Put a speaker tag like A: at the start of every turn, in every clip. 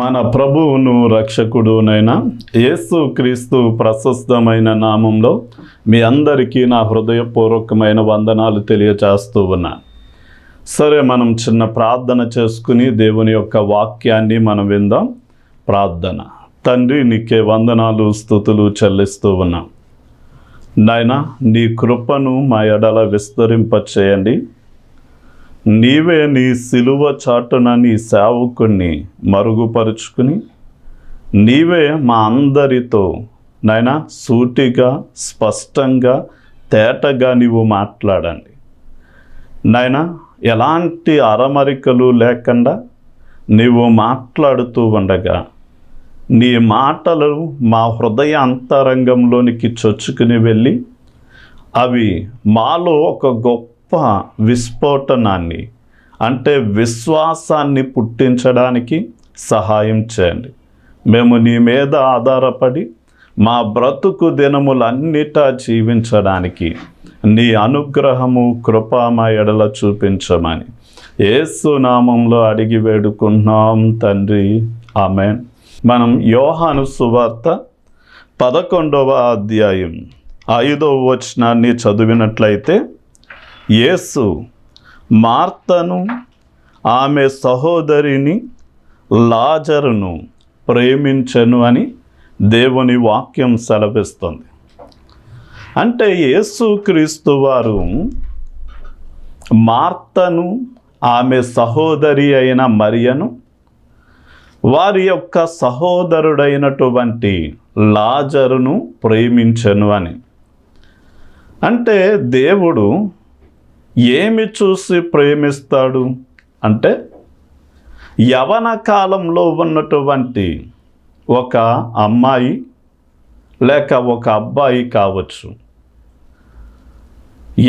A: మన ప్రభువును రక్షకుడునైన యేసు క్రీస్తు ప్రశస్తమైన నామంలో మీ అందరికీ నా హృదయపూర్వకమైన వందనాలు తెలియజేస్తూ ఉన్నాను. సరే, మనం చిన్న ప్రార్థన చేసుకుని దేవుని యొక్క వాక్యాన్ని మనం విందాం. ప్రార్థన. తండ్రి, నీకే వందనాలు స్తుతులు చెల్లిస్తూ ఉన్నాం. నాయనా, నీ కృపను మా ఎడల విస్తరింపచేయండి. నీవే నీ సిలువ చాటున నీ సేవకుణ్ణి మరుగుపరుచుకుని నీవే మా అందరితో నాయనా సూటిగా, స్పష్టంగా, తేటగా నీవు మాట్లాడండి. నాయనా, ఎలాంటి అరమరికలు లేకుండా నీవు మాట్లాడుతూ ఉండగా నీ మాటలు మా హృదయ అంతరంగంలోనికి చొచ్చుకుని వెళ్ళి అవి మాలో ఒక గొప్ప విస్ఫోటనాన్ని అంటే విశ్వాసాన్ని పుట్టించడానికి సహాయం చేయండి. మేము నీ మీద ఆధారపడి మా బ్రతుకు దినములన్నిటా జీవించడానికి నీ అనుగ్రహము, కృప మా ఎడల చూపించమని యేసు నామంలో అడిగి వేడుకుంటున్నాం తండ్రి, ఆమేన్. మనం యోహాను సువార్త 11వ అధ్యాయం 5వ వచనాన్ని చదివినట్లయితే, యేసు మార్తను, ఆమె సహోదరిని లాజరును ప్రేమించెను అని దేవుని వాక్యం సెలవిస్తుంది. అంటే యేసుక్రీస్తు వారు మార్తను, ఆమె సహోదరి అయిన మరియను, వారి యొక్క సహోదరుడైనటువంటి లాజరును ప్రేమించెను అని. అంటే దేవుడు ఏమి చూసి ప్రేమిస్తాడు అంటే, యవన కాలంలో ఉన్నటువంటి ఒక అమ్మాయి లేక ఒక అబ్బాయి కావచ్చు,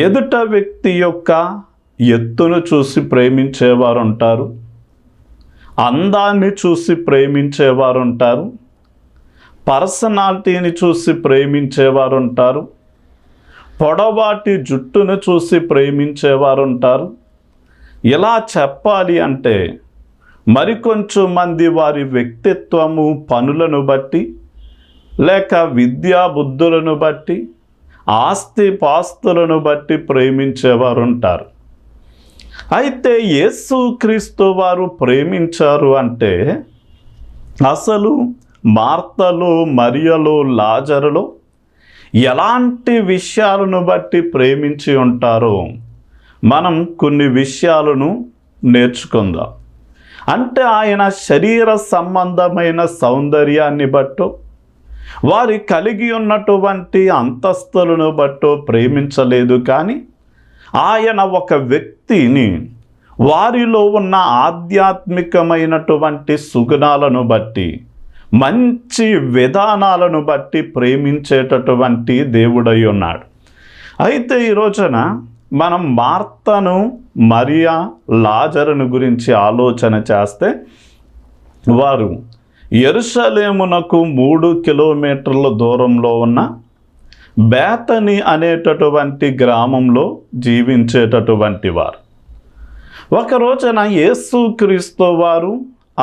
A: ఎదుట వ్యక్తి యొక్క ఎత్తును చూసి ప్రేమించేవారు ఉంటారు, అందాన్ని చూసి ప్రేమించేవారు ఉంటారు, పర్సనాలిటీని చూసి ప్రేమించేవారు ఉంటారు, పొడవాటి జుట్టును చూసి ప్రేమించేవారు ఉంటారు. ఇలా చెప్పాలి అంటే మరికొంచెం మంది వారి వ్యక్తిత్వము, పనులను బట్టి లేక విద్యా బుద్ధులను బట్టి, ఆస్తి పాస్తులను బట్టి ప్రేమించేవారు ఉంటారు. అయితే యేసుక్రీస్తు వారు ప్రేమించారు అంటే అసలు మార్తలో, మరియలో, లాజరులో ఎలాంటి విషయాలను బట్టి ప్రేమించి ఉంటారో మనం కొన్ని విషయాలను నేర్చుకుందాం. అంటే ఆయన శరీర సంబంధమైన సౌందర్యాన్ని బట్టో, వారి కలిగి ఉన్నటువంటి అంతస్తులను బట్టో ప్రేమించలేదు, కానీ ఆయన ఒక వ్యక్తిని వారిలో ఉన్న ఆధ్యాత్మికమైనటువంటి సుగుణాలను బట్టి, మంచి విధానాలను బట్టి ప్రేమించేటటువంటి దేవుడై ఉన్నాడు. అయితే ఈ రోజున మనం మార్తను, మరియా, లాజరును గురించి ఆలోచన చేస్తే, వారు యెరూషలేమునకు 3 కిలోమీటర్ల దూరంలో ఉన్న బేతనీ అనేటటువంటి గ్రామంలో జీవించేటటువంటి వారు. ఒక రోజున యేసుక్రీస్తు వారు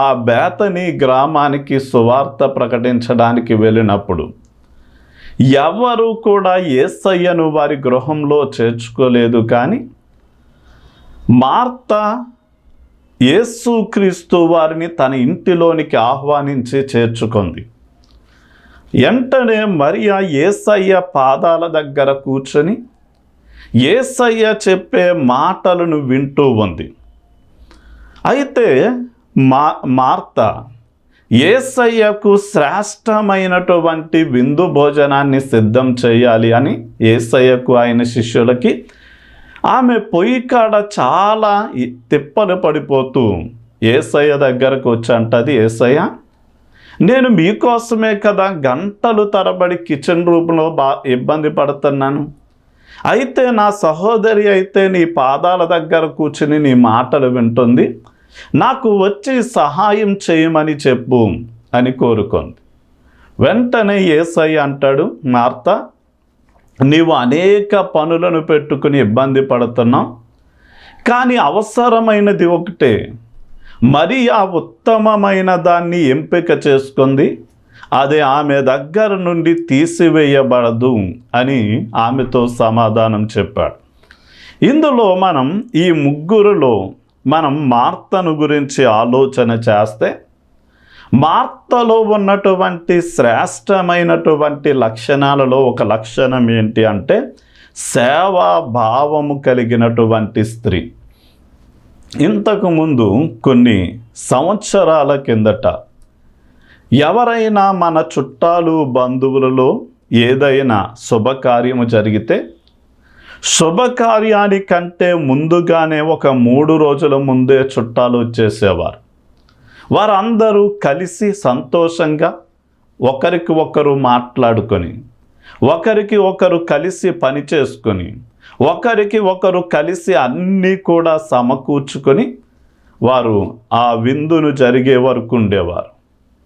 A: ఆ బేతనీ గ్రామానికి సువార్త ప్రకటించడానికి వెళ్ళినప్పుడు ఎవరు కూడా యేసయ్యను వారి గృహంలో చేర్చుకోలేదు, కానీ మార్త యేసుక్రీస్తు వారిని తన ఇంటిలోనికి ఆహ్వానించి చేర్చుకుంది. వెంటనే మరియా యేసయ్య పాదాల దగ్గర కూర్చొని యేసయ్య చెప్పే మాటలను వింటూ ఉంది. అయితే మార్త యేసయ్యకు శ్రేష్టమైనటువంటి విందు భోజనాన్ని సిద్ధం చేయాలి అని యేసయ్యకు, ఆయన శిష్యులకి ఆమె పొయ్యి కాడ చాలా తిప్పలు పడిపోతూ యేసయ్య దగ్గరకు వచ్చి అంటది, యేసయ్య, నేను మీకోసమే కదా గంటలు తరబడి కిచెన్ రూమ్లో ఇబ్బంది పడుతున్నాను. అయితే నా సహోదరి అయితే నీ పాదాల దగ్గర కూర్చుని నీ మాటలు వింటుంది, నాకు వచ్చి సహాయం చేయమని చెప్పు అని కోరుకుంది. వెంటనే యేసయ్య అంటాడు, మార్త, నీవు అనేక పనులను పెట్టుకుని ఇబ్బంది పడుతున్నావు, కానీ అవసరమైనది ఒకటే. మరియా ఉత్తమమైన దాన్ని ఎంపిక చేసుకుంది, అది ఆమె దగ్గర నుండి తీసివేయబడదు అని ఆమెతో సమాధానం చెప్పాడు. ఇందులో మనం ఈ ముగ్గురులో మనం మార్తను గురించి ఆలోచన చేస్తే, మార్తలో ఉన్నటువంటి శ్రేష్టమైనటువంటి లక్షణాలలో ఒక లక్షణం ఏంటి అంటే సేవాభావము కలిగినటువంటి స్త్రీ. ఇంతకుముందు కొన్ని సంవత్సరాల కిందట ఎవరైనా మన చుట్టాలు బంధువులలో ఏదైనా శుభకార్యము జరిగితే శుభకార్యానికంటే ముందుగానే ఒక 3 రోజుల ముందే చుట్టాలు వచ్చేసేవారు. వారందరూ కలిసి సంతోషంగా ఒకరికి ఒకరు మాట్లాడుకొని, ఒకరికి ఒకరు కలిసి పని చేసుకొని, ఒకరికి ఒకరు కలిసి అన్నీ కూడా సమకూర్చుకొని వారు ఆ విందును జరిగే వరకు ఉండేవారు.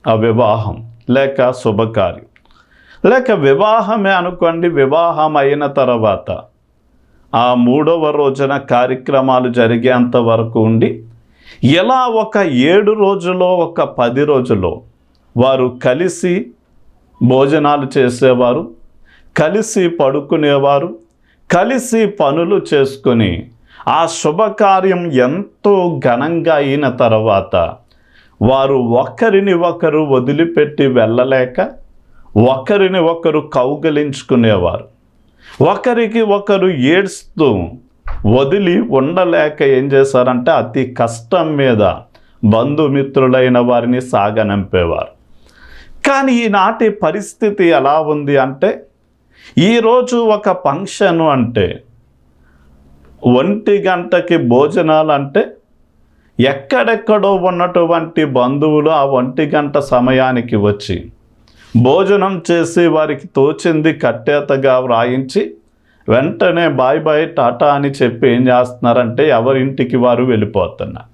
A: ఆ వివాహం లేక శుభకార్యం లేక వివాహమే అనుకోండి, వివాహం అయిన తర్వాత ఆ 3వ రోజున కార్యక్రమాలు జరిగేంత వరకు ఉండి, ఇలా ఒక 7 రోజులో ఒక 10 రోజులో వారు కలిసి భోజనాలు చేసేవారు, కలిసి పడుకునేవారు, కలిసి పనులు చేసుకొని ఆ శుభకార్యం ఎంతో ఘనంగా అయిన తర్వాత వారు ఒకరిని ఒకరు వదిలిపెట్టి వెళ్ళలేక ఒకరిని ఒకరు కౌగిలించుకునేవారు. ఒకరికి ఒకరు ఏడుస్తూ వదిలి ఉండలేక ఏం చేశారంటే అతి కష్టం మీద బంధుమిత్రులైన వారిని సాగనంపేవారు. కానీ ఈనాటి పరిస్థితి ఎలా ఉంది అంటే, ఈరోజు ఒక ఫంక్షన్ అంటే 1 గంటకి భోజనాలు అంటే ఎక్కడెక్కడో ఉన్నటువంటి బంధువులు ఆ 1 గంట సమయానికి వచ్చి భోజనం చేసి వారికి తోచింది కట్టేతగా వ్రాయించి వెంటనే బాయ్ బాయ్ టాటా అని చెప్పి ఏం చేస్తున్నారంటే ఎవరింటికి వారు వెళ్ళిపోతున్నారు.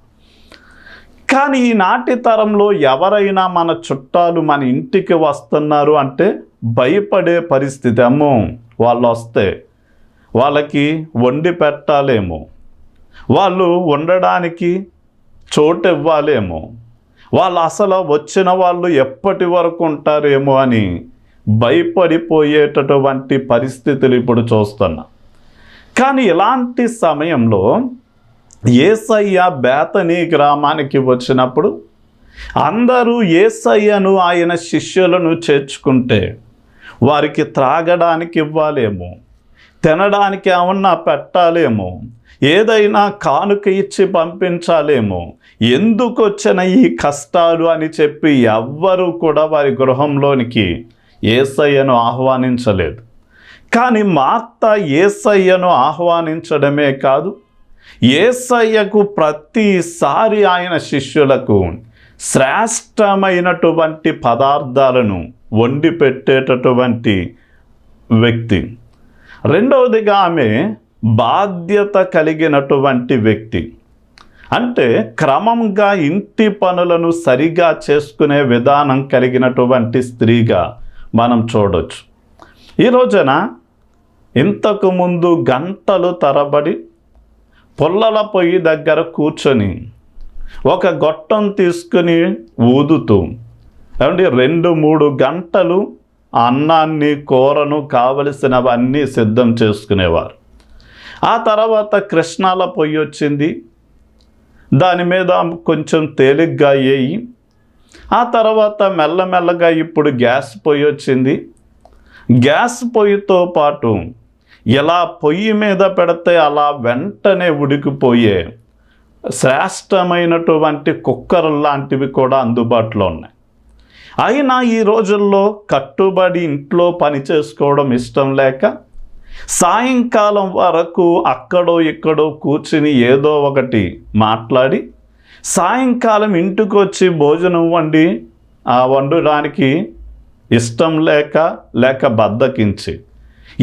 A: కానీ ఈనాటి తరంలో ఎవరైనా మన చుట్టాలు మన ఇంటికి వస్తున్నారు అంటే భయపడే పరిస్థితి. అమ్మో, వాళ్ళు వస్తే వాళ్ళకి వండి పెట్టాలేమో, వాళ్ళు ఉండడానికి చోటు ఇవ్వాలేమో, వాళ్ళు అసలు వచ్చిన వాళ్ళు ఎప్పటి వరకు ఉంటారేమో అని భయపడిపోయేటటువంటి పరిస్థితులు ఇప్పుడు చూస్తున్నాం. కానీ ఇలాంటి సమయంలో యేసయ్య బేతనీ గ్రామానికి వచ్చినప్పుడు అందరూ యేసయ్యను ఆయన శిష్యులను చేర్చుకుంటే వారికి త్రాగడానికి ఇవ్వాలేమో, తినడానికి ఏమన్నా పెట్టాలేమో, ఏదైనా కానుక ఇచ్చి పంపించాలేమో, ఎందుకు వచ్చిన ఈ కష్టాలు అని చెప్పి ఎవ్వరూ కూడా వారి గృహంలోనికి యేసయ్యను ఆహ్వానించలేదు. కానీ మార్త యేసయ్యను ఆహ్వానించడమే కాదు, యేసయ్యకు ప్రతిసారి ఆయన శిష్యులకు శ్రేష్టమైనటువంటి పదార్థాలను వండి పెట్టేటటువంటి వ్యక్తి. రెండవదిగా ఆమె బాధ్యత కలిగినటువంటి వ్యక్తి. అంటే క్రమంగా ఇంటి పనులను సరిగా చేసుకునే విధానం కలిగినటువంటి స్త్రీగా మనం చూడవచ్చు. ఈ రోజున ఇంతకుముందు గంటలు తరబడి పుల్లల పొయ్యి దగ్గర కూర్చొని ఒక గొట్టం తీసుకుని ఊదుతూ 2-3 గంటలు అన్నాన్ని కూరను కావలసినవన్నీ సిద్ధం చేసుకునేవారు. ఆ తర్వాత కృష్ణాల పొయ్యి వచ్చింది, దాని మీద కొంచెం తేలిగ్గా అయ్యాయి. ఆ తర్వాత మెల్లమెల్లగా ఇప్పుడు గ్యాస్ పొయ్యి వచ్చింది. గ్యాస్ పొయ్యితో పాటు ఎలా పొయ్యి మీద పెడితే అలా వెంటనే ఉడికిపోయే శ్రేష్టమైనటువంటి కుక్కర్ లాంటివి కూడా అందుబాటులో ఉన్నాయి. అయినా ఈ రోజుల్లో కట్టుబడి ఇంట్లో పని చేసుకోవడం ఇష్టం లేక సాయంకాలం వరకు అక్కడో ఇక్కడో కూర్చుని ఏదో ఒకటి మాట్లాడి సాయంకాలం ఇంటికి వచ్చి భోజనం వండడానికి ఇష్టం లేక బద్దకించి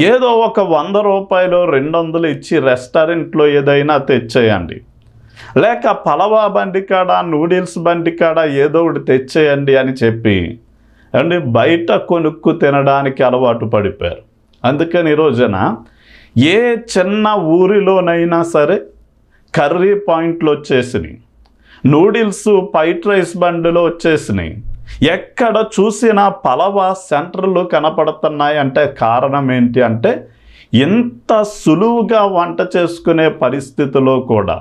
A: ఏదో ఒక 100 రూపాయలు 200 ఇచ్చి రెస్టారెంట్లో ఏదైనా తెచ్చేయండి, లేక పలవా బండి కాడ నూడిల్స్ బండి కాడ ఏదో ఒకటి తెచ్చేయండి అని చెప్పి బయట కొనుక్కు తినడానికి అలవాటు పడిపోయారు. అందుకని ఈ రోజున ఏ చిన్న ఊరిలోనైనా సరే కర్రీ పాయింట్లు వచ్చేసినాయి. నూడిల్స్ వైట్ రైస్ బండిలో వచ్చేసినాయి. ఎక్కడ చూసినా పలవ సెంటర్లు కనపడుతున్నాయి. అంటే కారణం ఏంటి అంటే, ఎంత సులువుగా వంట చేసుకునే పరిస్థితిలో కూడా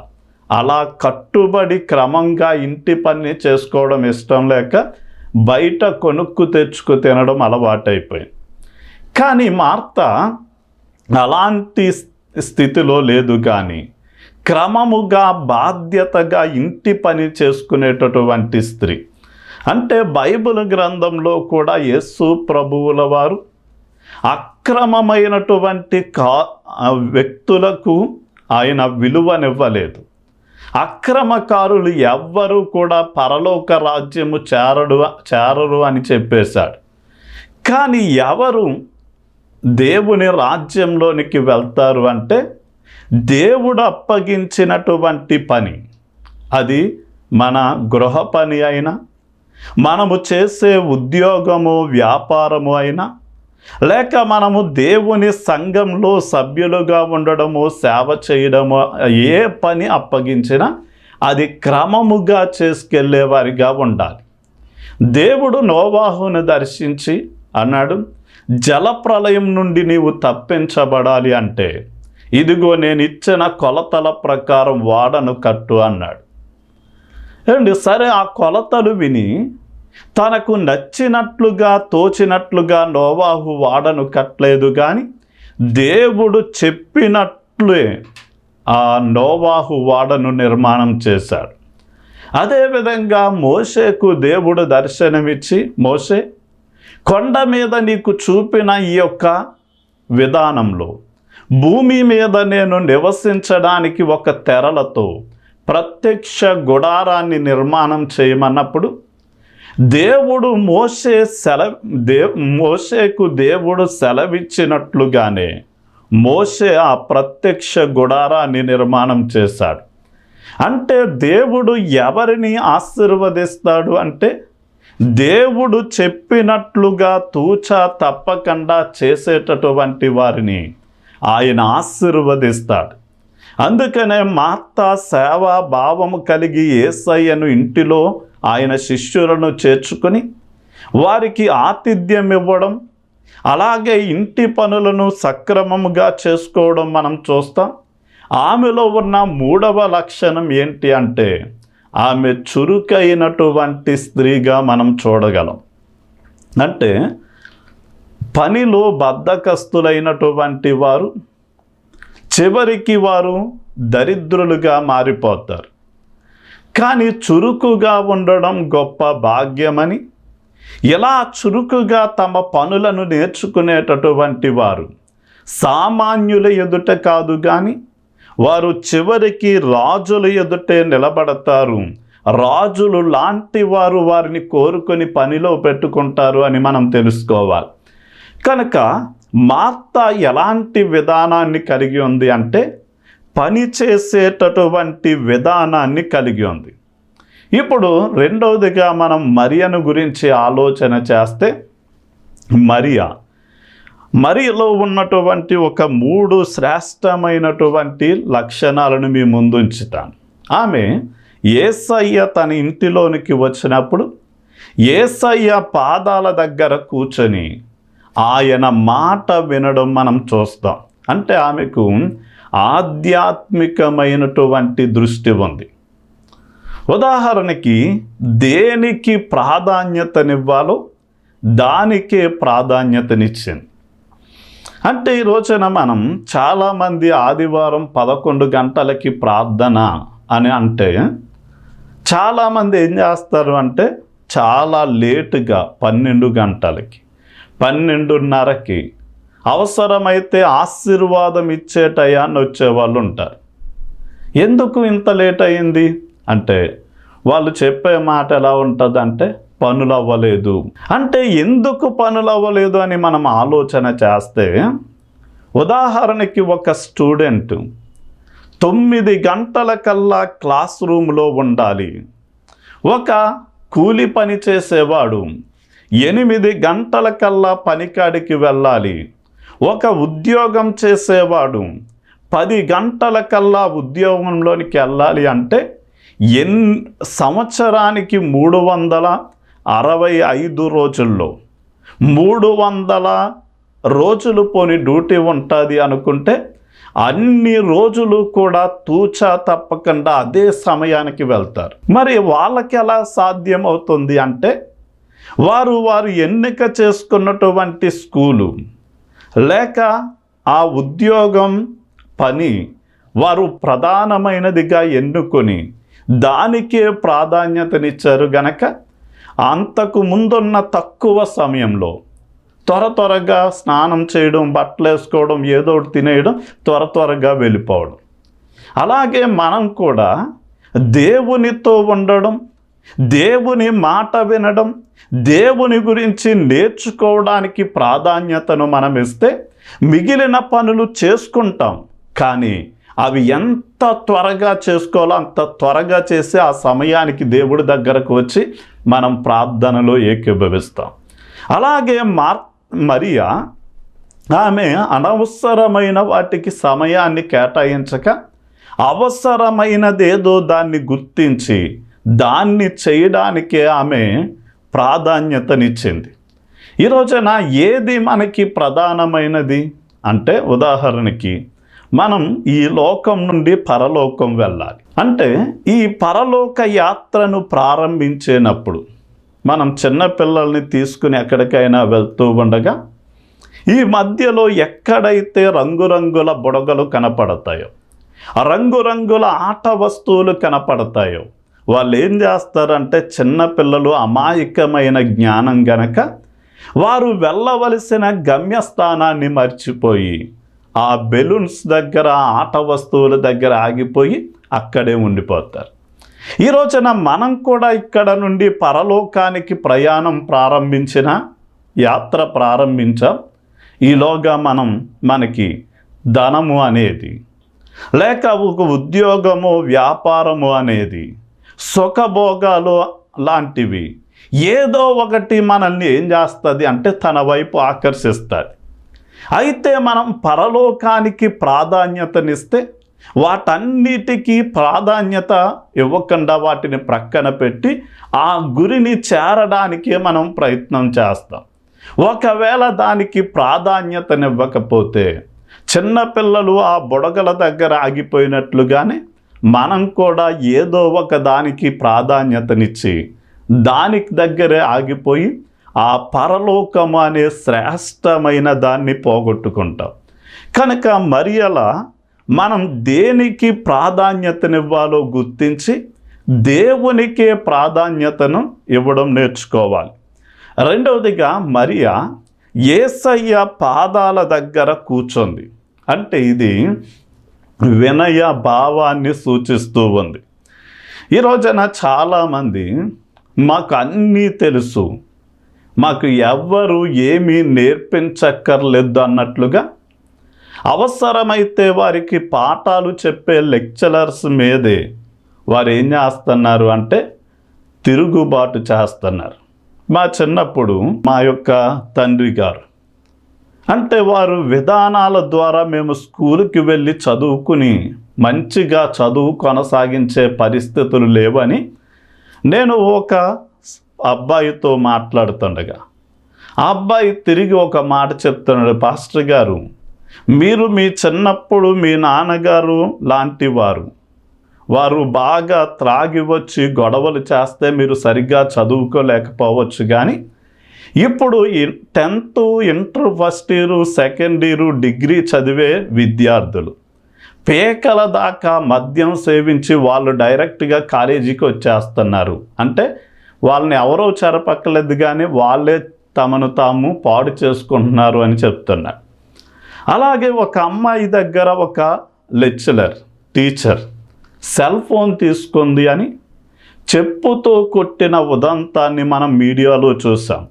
A: అలా కట్టుబడి క్రమంగా ఇంటి పని చేసుకోవడం ఇష్టం లేక బయట కొనుక్కు తెచ్చుకు తినడం అలవాటైపోయింది. కానీ మార్త అలాంటి స్థితిలో లేదు. కానీ క్రమముగా బాధ్యతగా ఇంటి పని చేసుకునేటటువంటి స్త్రీ. అంటే బైబిల్ గ్రంథంలో కూడా యేసు ప్రభువుల వారు అక్రమమైనటువంటి వ్యక్తులకు ఆయన విలువనివ్వలేదు. అక్రమకారులు ఎవ్వరూ కూడా పరలోక రాజ్యము చేరరు అని చెప్పేశాడు. కానీ ఎవరు దేవుని రాజ్యంలోనికి వెళ్తారు అంటే, దేవుడు అప్పగించినటువంటి పని, అది మన గృహ పని అయినా, మనము చేసే ఉద్యోగము వ్యాపారము అయినా, లేక మనము దేవుని సంఘంలో సభ్యులుగా ఉండడము సేవ చేయడము, ఏ పని అప్పగించినా అది క్రమముగా చేసుకెళ్ళేవారిగా ఉండాలి. దేవుడు నోవాహును దర్శించి అన్నాడు, జలప్రలయం నుండి నీవు తప్పించబడాలి అంటే ఇదిగో నేను ఇచ్చిన కొలతల ప్రకారం వాడను కట్టు అన్నాడు. అండి సరే, ఆ కొలతలు విని తనకు నచ్చినట్లుగా తోచినట్లుగా నోవాహు వాడను కట్టలేదు. కానీ దేవుడు చెప్పినట్లే ఆ నోవాహు వాడను నిర్మాణం చేశాడు. అదేవిధంగా మోషేకు దేవుడు దర్శనమిచ్చి, మోషే కొండ మీద నీకు చూపిన ఈ యొక్క విధానంలో భూమి మీద నేను నివసించడానికి ఒక తెరలతో ప్రత్యక్ష గుడారాన్ని నిర్మాణం చేయమన్నప్పుడు దేవుడు మోషేకు దేవుడు సెలవిచ్చినట్లుగానే మోషే ఆ ప్రత్యక్ష గుడారాన్ని నిర్మాణం చేశాడు. అంటే దేవుడు ఎవరిని ఆశీర్వదిస్తాడు అంటే, దేవుడు చెప్పినట్లుగా తూచా తప్పకుండా చేసేటటువంటి వారిని ఆయన ఆశీర్వదిస్తాడు. అందుకనే మార్త సేవా భావము కలిగి యేసయ్యను ఇంటిలో ఆయన శిష్యులను చేర్చుకొని వారికి ఆతిథ్యం ఇవ్వడం, అలాగే ఇంటి పనులను సక్రమముగా చేసుకోవడం మనం చూస్తాం. ఆమెలో ఉన్న మూడవ లక్షణం ఏంటి అంటే, ఆమె చురుకైనటువంటి స్త్రీగా మనం చూడగలం. అంటే పనిలో బద్ధకస్తులైనటువంటి వారు చివరికి వారు దరిద్రులుగా మారిపోతారు. కానీ చురుకుగా ఉండడం గొప్ప భాగ్యమని, ఇలా చురుకుగా తమ పనులను నేర్చుకునేటటువంటి వారు సామాన్యుల ఎదుట కాదు కానీ వారు చివరికి రాజుల ఎదుటే నిలబడతారు. రాజులు లాంటి వారు వారిని కోరుకొని పనిలో పెట్టుకుంటారు అని మనం తెలుసుకోవాలి. కనుక మార్త ఎలాంటి విధానాన్ని కలిగి ఉంది అంటే, పని చేసేటటువంటి విధానాన్ని కలిగి ఉంది. ఇప్పుడు రెండవదిగా మనం మరియను గురించి ఆలోచన చేస్తే, మరియలో ఉన్నటువంటి ఒక 3 శ్రేష్టమైనటువంటి లక్షణాలను మీ ముందుంచుతాను. ఆమె యేసయ్య తన ఇంటిలోనికి వచ్చినప్పుడు యేసయ్య పాదాల దగ్గర కూర్చొని ఆయన మాట వినడం మనం చూస్తాం. అంటే ఆమెకు ఆధ్యాత్మికమైనటువంటి దృష్టి ఉంది. ఉదాహరణకి దేనికి ప్రాధాన్యతనివ్వాలో దానికే ప్రాధాన్యతనిచ్చింది. అంటే ఈ రోజున మనం చాలామంది ఆదివారం 11 గంటలకి ప్రార్థన అని అంటే, చాలామంది ఏం చేస్తారు అంటే చాలా లేటుగా 12 గంటలకి 12:30కి అవసరమైతే ఆశీర్వాదం ఇచ్చే టయాన్ని వచ్చేవాళ్ళు ఉంటారు. ఎందుకు ఇంత లేట్ అయింది అంటే, వాళ్ళు చెప్పే మాట ఎలా ఉంటుందంటే, పనులు అవ్వలేదు. అంటే ఎందుకు పనులు అవ్వలేదు అని మనం ఆలోచన చేస్తే, ఉదాహరణకి ఒక స్టూడెంట్ 9 గంటలకల్లా క్లాస్ రూమ్లో ఉండాలి. ఒక కూలి పని చేసేవాడు 8 గంటలకల్లా పనికాడికి వెళ్ళాలి. ఒక ఉద్యోగం చేసేవాడు 10 గంటలకల్లా ఉద్యోగంలోనికి వెళ్ళాలి. అంటే సంవత్సరానికి 365 రోజుల్లో 300 రోజులు పోని డ్యూటీ ఉంటుంది అనుకుంటే అన్ని రోజులు కూడా తూచా తప్పకుండా అదే సమయానికి వెళ్తారు. మరి వాళ్ళకి ఎలా సాధ్యమవుతుంది అంటే వారు ఎన్నిక చేసుకున్నటువంటి స్కూలు లేక ఆ ఉద్యోగం పని వారు ప్రధానమైనదిగా ఎన్నుకొని దానికే ప్రాధాన్యతనిచ్చారు గనక అంతకు ముందున్న తక్కువ సమయంలో త్వరగా స్నానం చేయడం, బట్టలు వేసుకోవడం, ఏదో ఒకటి తినేయడం, త్వరగా వెళ్ళిపోవడం. అలాగే మనం కూడా దేవునితో ఉండడం, దేవుని మాట వినడం, దేవుని గురించి నేర్చుకోవడానికి ప్రాధాన్యతను మనం ఇస్తే మిగిలిన పనులు చేసుకుంటాం. కానీ అవి ఎంత త్వరగా చేసుకోవాలో అంత త్వరగా చేసి ఆ సమయానికి దేవుడి దగ్గరకు వచ్చి మనం ప్రార్థనలో ఏకీభవిస్తాం. అలాగే మరియా ఆమె అనవసరమైన వాటికి సమయాన్ని కేటాయించక అవసరమైనదేదో దాన్ని గుర్తించి దాన్ని చేయడానికే ఆమె ప్రాధాన్యతనిచ్చింది. ఈరోజున ఏది మనకి ప్రధానమైనది అంటే, ఉదాహరణకి మనం ఈ లోకం నుండి పరలోకం వెళ్ళాలి అంటే ఈ పరలోక యాత్రను ప్రారంభించేటప్పుడు మనం చిన్నపిల్లల్ని తీసుకుని ఎక్కడికైనా వెళ్తూ ఉండగా ఈ మధ్యలో ఎక్కడైతే రంగురంగుల బుడగలు కనపడతాయో, రంగురంగుల ఆట వస్తువులు కనపడతాయో, వాళ్ళు ఏం చేస్తారంటే చిన్నపిల్లలు అమాయకమైన జ్ఞానం గనక వారు వెళ్ళవలసిన గమ్యస్థానాన్ని మర్చిపోయి ఆ బెలూన్స్ దగ్గర, ఆట వస్తువుల దగ్గర ఆగిపోయి అక్కడే ఉండిపోతారు. ఈ రోజున మనం కూడా ఇక్కడ నుండి పరలోకానికి ప్రయాణం యాత్ర ప్రారంభించాం. ఈలోగా మనకి ధనము అనేది లేక ఒక ఉద్యోగము, వ్యాపారము అనేది, సుఖభోగాలు లాంటివి ఏదో ఒకటి మనల్ని ఏం చేస్తుంది అంటే తన వైపు ఆకర్షిస్తుంది. అయితే మనం పరలోకానికి ప్రాధాన్యతనిస్తే వాటన్నిటికీ ప్రాధాన్యత ఇవ్వకుండా వాటిని ప్రక్కన పెట్టి ఆ గురిని చేరడానికే మనం ప్రయత్నం చేస్తాం. ఒకవేళ దానికి ప్రాధాన్యతనివ్వకపోతే చిన్నపిల్లలు ఆ బుడగల దగ్గర ఆగిపోయినట్లుగానే మనం కూడా ఏదో ఒక దానికి ప్రాధాన్యతనిచ్చి దానికి దగ్గరే ఆగిపోయి ఆ పరలోకము అనే శ్రేష్టమైన దాన్ని పోగొట్టుకుంటాం. కనుక మరియలా మనం దేనికి ప్రాధాన్యతనివ్వాలో గుర్తించి దేవునికే ప్రాధాన్యతను ఇవ్వడం నేర్చుకోవాలి. రెండవదిగా మరియా యేసయ్య పాదాల దగ్గర కూర్చుంది అంటే ఇది వినయ భావాన్ని సూచిస్తూ ఉంది. ఈ రోజున చాలామంది మాకు అన్నీ తెలుసు, మాకు ఎవ్వరు ఏమీ నేర్పించక్కర్లేదు అన్నట్లుగా అవసరమైతే వారికి పాఠాలు చెప్పే లెక్చరర్స్ మీదే వారు ఏం చేస్తున్నారు అంటే తిరుగుబాటు చేస్తున్నారు. మా చిన్నప్పుడు మా యొక్క తండ్రి గారు అంటే వారు విధానాల ద్వారా మేము స్కూల్కి వెళ్ళి చదువుకుని మంచిగా చదువు కొనసాగించే పరిస్థితులు లేవని నేను ఒక అబ్బాయితో మాట్లాడుతుండగా ఆ అబ్బాయి తిరిగి ఒక మాట చెప్తున్నాడు, పాస్టర్ గారు మీరు మీ చిన్నప్పుడు మీ నాన్నగారు లాంటి వారు బాగా త్రాగి వచ్చి గొడవలు చేస్తే మీరు సరిగ్గా చదువుకోలేకపోవచ్చు, కానీ ఇప్పుడు 10th, inter first year, second year, degree చదివే విద్యార్థులు పేకల దాకా మద్యం సేవించి వాళ్ళు డైరెక్ట్గా కాలేజీకి వచ్చేస్తున్నారు. అంటే వాళ్ళని ఎవరో చెరపక్కలేదు కానీ వాళ్ళే తమను తాము పాడు చేసుకుంటున్నారు అని చెప్తున్నారు. అలాగే ఒక అమ్మాయి దగ్గర ఒక లెక్చరర్, టీచర్ సెల్ ఫోన్ తీసుకుంది అని చెప్పుతో కొట్టిన ఉదంతాన్ని మనం మీడియాలో చూసాం.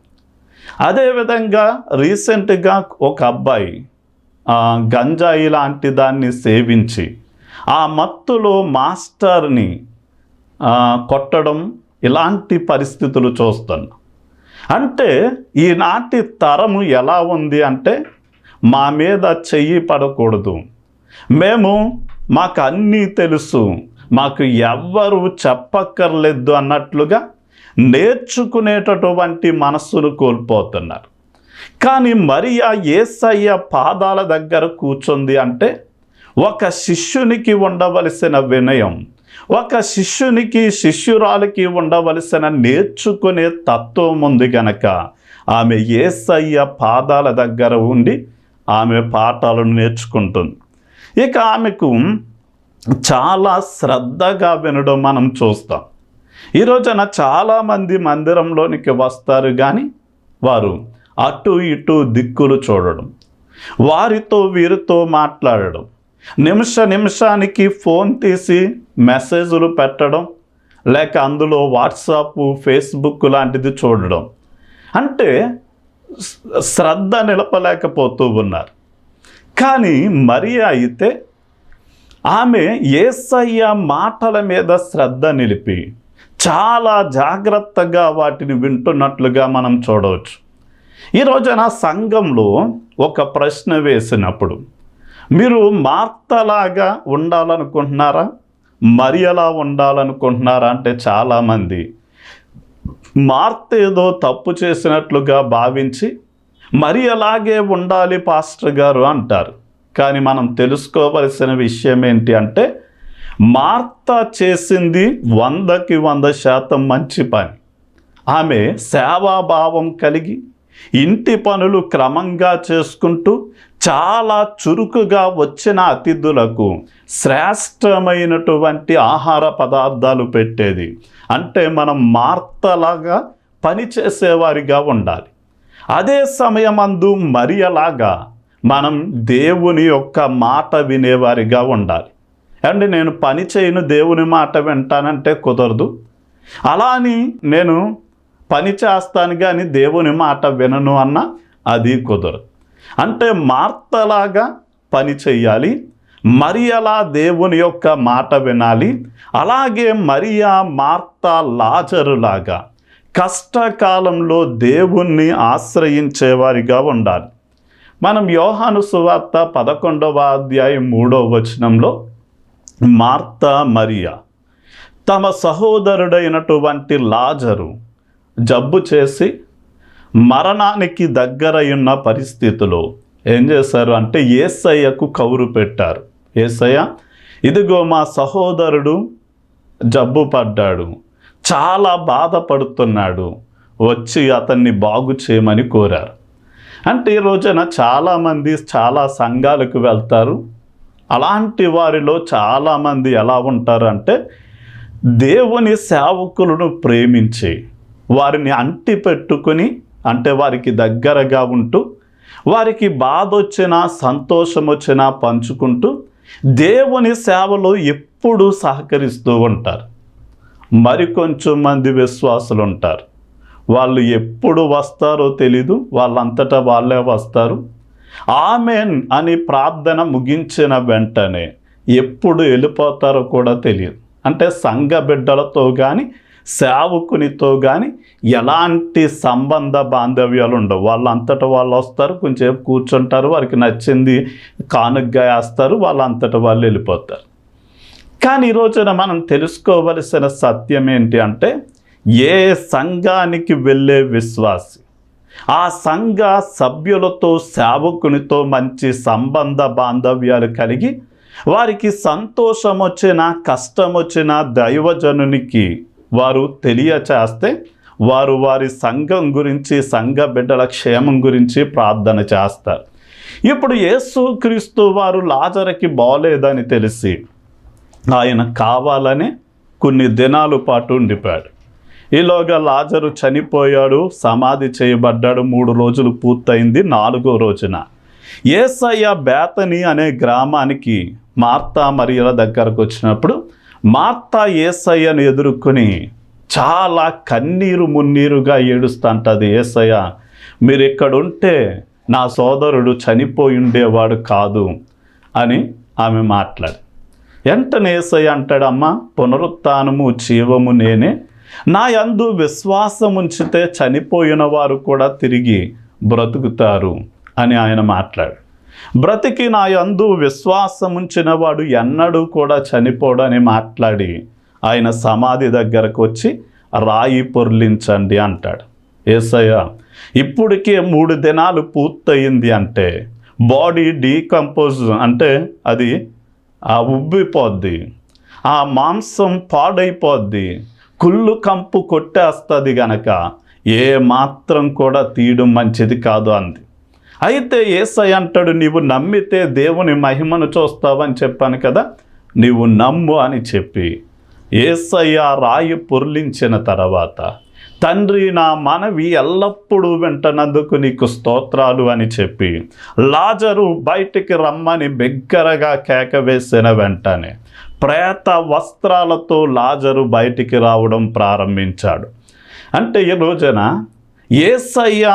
A: అదేవిధంగా రీసెంట్గా ఒక అబ్బాయి గంజాయి లాంటి దాన్ని సేవించి ఆ మత్తులో మాస్టర్ని కొట్టడం, ఇలాంటి పరిస్థితులు చూస్తున్నాం. అంటే ఈనాటి తరము ఎలా ఉంది అంటే మా మీద చెయ్యి పడకూడదు, మాకు అన్నీ తెలుసు, మాకు ఎవ్వరు చెప్పక్కర్లేదు అన్నట్లుగా నేర్చుకునేటటువంటి మనస్సును కోల్పోతున్నారు. కానీ మరియా యేసయ్య పాదాల దగ్గర కూర్చుంది అంటే ఒక శిష్యునికి ఉండవలసిన వినయం, ఒక శిష్యునికి శిష్యురాలికి ఉండవలసిన నేర్చుకునే తత్వం ఉంది గనక ఆమె యేసయ్య పాదాల దగ్గర ఉండి ఆమె పాఠాలను నేర్చుకుంటుంది. ఇక ఆమెకు చాలా శ్రద్ధగా వినడం మనం చూస్తాం. ఈ రోజున చాలామంది మందిరంలోనికి వస్తారు కానీ వారు అటు ఇటు దిక్కులు చూడడం, వారితో వీరితో మాట్లాడడం, నిమిషానికి ఫోన్ తీసి మెసేజ్లు పెట్టడం, లేక అందులో వాట్సాప్ ఫేస్బుక్ లాంటిది చూడడం, అంటే శ్రద్ధ నిలపలేకపోతూ ఉన్నారు. కానీ మరియా అయితే ఆమె యేసయ్య మాటల మీద శ్రద్ధ నిలిపి చాలా జాగ్రత్తగా వాటిని వింటున్నట్లుగా మనం చూడవచ్చు. ఈ రోజున సంఘంలో ఒక ప్రశ్న వేసినప్పుడు మీరు మార్తలాగా ఉండాలనుకుంటున్నారా, మరియలా ఉండాలనుకుంటున్నారా అంటే చాలామంది మార్త ఏదో తప్పు చేసినట్లుగా భావించి మరి అలాగే ఉండాలి పాస్టర్ గారు అంటారు. కానీ మనం తెలుసుకోవలసిన విషయం ఏంటి అంటే మార్త చేసింది 100కి 100% మంచి పని. ఆమె సేవాభావం కలిగి ఇంటి పనులు క్రమంగా చేసుకుంటూ చాలా చురుకుగా వచ్చిన అతిథులకు శ్రేష్టమైనటువంటి ఆహార పదార్థాలు పెట్టేది. అంటే మనం మార్తలాగా పనిచేసేవారిగా ఉండాలి. అదే సమయమందు మరియలాగా మనం దేవుని యొక్క మాట వినేవారిగా ఉండాలి. అంటే నేను పని చేయను దేవుని మాట వింటానంటే కుదరదు. అలా అని నేను పని చేస్తాను కానీ దేవుని మాట వినను అన్న అది కుదరదు. అంటే మార్తలాగా పని చెయ్యాలి, మరియలా దేవుని యొక్క మాట వినాలి. అలాగే మరియా మార్త లాజరులాగా కష్టకాలంలో దేవుణ్ణి ఆశ్రయించేవారిగా ఉండాలి. మనం యోహాను సువార్త 11వ అధ్యాయం 3వ వచనంలో మార్త మరియా తమ సహోదరుడైనటువంటి లాజరు జబ్బు చేసి మరణానికి దగ్గరయున్న పరిస్థితిలో ఏం చేశారు అంటే యేసయ్యకు కౌరు పెట్టారు. యేసయ్య, ఇదిగో మా సహోదరుడు జబ్బు పడ్డాడు, చాలా బాధపడుతున్నాడు, వచ్చి అతన్ని బాగు చేయమని కోరారు. అంటే ఈ రోజున చాలామంది చాలా సంఘాలకు వెళ్తారు. అలాంటి వారిలో చాలామంది ఎలా ఉంటారు అంటే దేవుని సేవకులను ప్రేమించి వారిని అంటి పెట్టుకుని, అంటే వారికి దగ్గరగా ఉంటూ వారికి బాధ వచ్చినా సంతోషం వచ్చినా పంచుకుంటూ దేవుని సేవలో ఎప్పుడూ సహకరిస్తూ ఉంటారు. మరికొంచెం మంది విశ్వాసులు ఉంటారు. వాళ్ళు ఎప్పుడు వస్తారో తెలీదు, వాళ్ళంతటా వాళ్ళే వస్తారు. ఆమెన్ అని ప్రార్థన ముగించిన వెంటనే ఎప్పుడు వెళ్ళిపోతారో కూడా తెలియదు. అంటే సంఘ బిడ్డలతో కానీ సేవకునితో కానీ ఎలాంటి సంబంధ బాంధవ్యాలు ఉండవు. వాళ్ళంతటా వాళ్ళు వస్తారు, కొంచెం కూర్చుంటారు, వారికి నచ్చింది కానుగ్గా వేస్తారు, వాళ్ళంతటా వాళ్ళు వెళ్ళిపోతారు. కానీ ఈ రోజున మనం తెలుసుకోవలసిన సత్యం ఏంటి అంటే ఏ సంఘానికి వెళ్ళే విశ్వాసి ఆ సంఘ సభ్యులతో సేవకునితో మంచి సంబంధ బాంధవ్యాలు కలిగి వారికి సంతోషం వచ్చినా కష్టం వచ్చినా దైవజనునికి వారు తెలియచేస్తే వారు వారి సంఘం గురించి సంఘ బిడ్డల క్షేమం గురించి ప్రార్థన చేస్తారు. ఇప్పుడు యేసుక్రీస్తు వారు లాజరుకి బాగోలేదని తెలిసి ఆయన కావాలని కొన్ని దినాల పాటు ఉండిపోయాడు. ఈలోగా లాజరు చనిపోయాడు, సమాధి చేయబడ్డాడు. 3 రోజులు పూర్తయింది. 4వ రోజున యేసయ్య బేతనీ అనే గ్రామానికి మార్తా మరియల దగ్గరకు వచ్చినప్పుడు మార్తా యేసయ్యను ఎదుర్కొని చాలా కన్నీరు మున్నీరుగా ఏడుస్తుంటుంది. యేసయ్య, మీరు ఇక్కడుంటే నా సోదరుడు చనిపోయి ఉండేవాడు కాదు అని ఆమె మాట్లాడి వెంటనే యేసయ్య అంటాడమ్మా, పునరుత్థానము జీవము నేనే, నా యందు విశ్వాసం ఉంచితే చనిపోయిన వారు కూడా తిరిగి బ్రతుకుతారు అని ఆయన మాట్లాడు. బ్రతికి నా యందు విశ్వాసముంచిన వాడు ఎన్నడూ కూడా చనిపోడని మాట్లాడి ఆయన సమాధి దగ్గరకు వచ్చి రాయి పొర్లించండి అంటాడు. యేసయ్య ఇప్పటికే 3 దినాలు పూర్తయింది అంటే బాడీ డీకంపోజ్ అంటే అది ఉబ్బిపోద్ది, ఆ మాంసం పాడైపోద్ది, కుళ్ళు కంపు కొట్టేస్తుంది గనక ఏ మాత్రం కూడా తీయడం మంచిది కాదు అంది. అయితే యేసయ్య అంటాడు, నీవు నమ్మితే దేవుని మహిమను చూస్తావని చెప్పాను కదా, నీవు నమ్ము అని చెప్పి యేసయ్య రాయి పొర్లించిన తర్వాత, తండ్రి నా మనవి ఎల్లప్పుడూ వింటనందుకు నీకు స్తోత్రాలు అని చెప్పి లాజరు బయటికి రమ్మని బిగ్గరగా కేక వేసిన వెంటనే ప్రేత వస్త్రాలతో లాజరు బయటికి రావడం ప్రారంభించాడు. అంటే ఈ రోజున యేసయ్య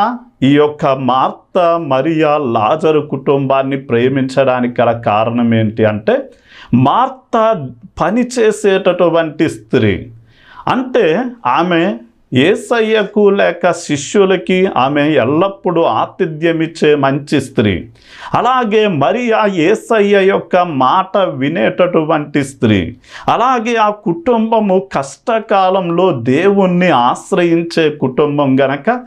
A: ఈ యొక్క మార్త మరియా లాజరు కుటుంబాన్ని ప్రేమించడానికి గల కారణం ఏంటి అంటే, మార్త పనిచేసేటటువంటి స్త్రీ, అంటే ఆమె యేసయ్యకు లేక శిష్యులకి ఆమె ఎల్లప్పుడూ ఆతిథ్యం ఇచ్చే మంచి స్త్రీ. అలాగే మరియా యేసయ్య యొక్క మాట వినేటటువంటి స్త్రీ. అలాగే ఆ కుటుంబము కష్టకాలంలో దేవుణ్ణి ఆశ్రయించే కుటుంబం గనక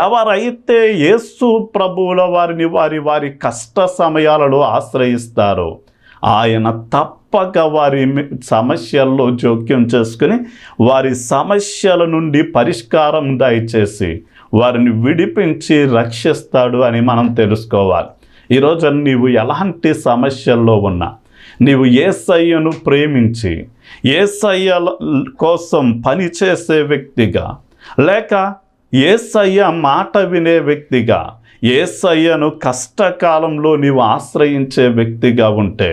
A: ఎవరైతే యేసు ప్రభువుల వారిని వారి కష్ట సమయాలలో ఆశ్రయిస్తారో ఆయన తప్పక వారి సమస్యల్లో జోక్యం చేసుకుని వారి సమస్యల నుండి పరిష్కారం దయచేసి వారిని విడిపించి రక్షిస్తాడు అని మనం తెలుసుకోవాలి. ఈరోజు నీవు ఎలాంటి సమస్యల్లో ఉన్నా, నీవు యేసయ్యను ప్రేమించి యేసయ్య కోసం పనిచేసే వ్యక్తిగా, లేక యేసయ్య మాట వినే వ్యక్తిగా, యేసయ్యను కష్టకాలంలో నీవు ఆశ్రయించే వ్యక్తిగా ఉంటే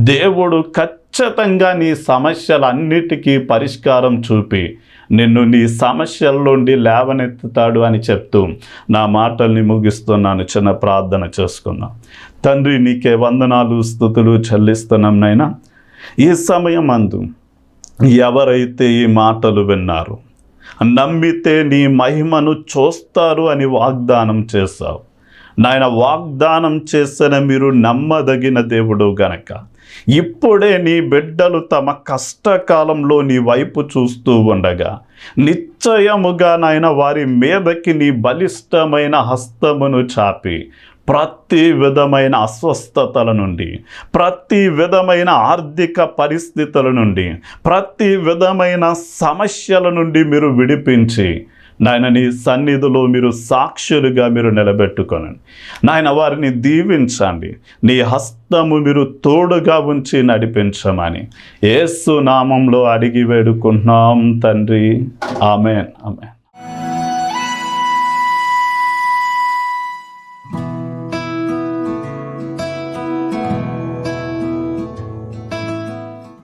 A: దేవుడు ఖచ్చితంగా నీ సమస్యలన్నిటికీ పరిష్కారం చూపి నిన్ను నీ సమస్యల్లోండి లేవనెత్తుతాడు అని చెప్తూ నా మాటల్ని ముగిస్తున్నాను. చిన్న ప్రార్థన చేసుకున్నాం. తండ్రి, నీకే వందనాలు స్తుతులు చెల్లిస్తున్నాం నైనా. ఈ సమయం అందు ఎవరైతే ఈ మాటలు విన్నారు, నమ్మితే నీ మహిమను చూస్తారు అని వాగ్దానం చేశావు నాయన. వాగ్దానం చేసిన మీరు నమ్మదగిన దేవుడు గనక ఇప్పుడే నీ బిడ్డలు తమ కష్టకాలంలో నీ వైపు చూస్తూ ఉండగా నిశ్చయముగా నాయన వారి మీదకి నీ బలిష్టమైన హస్తమును చాపి ప్రతి విధమైన అస్వస్థతల నుండి, ప్రతి విధమైన ఆర్థిక పరిస్థితుల నుండి, ప్రతి విధమైన సమస్యల నుండి మీరు విడిపించి నాయన నీ సన్నిధిలో మీరు సాక్షులుగా మీరు నిలబెట్టుకోనండి నాయన. వారిని దీవించండి, నీ హస్తము మీరు తోడుగా ఉంచి నడిపించమని యేసు నామంలో అడిగి వేడుకుంటున్నాం తండ్రి. ఆమేన్, ఆమేన్.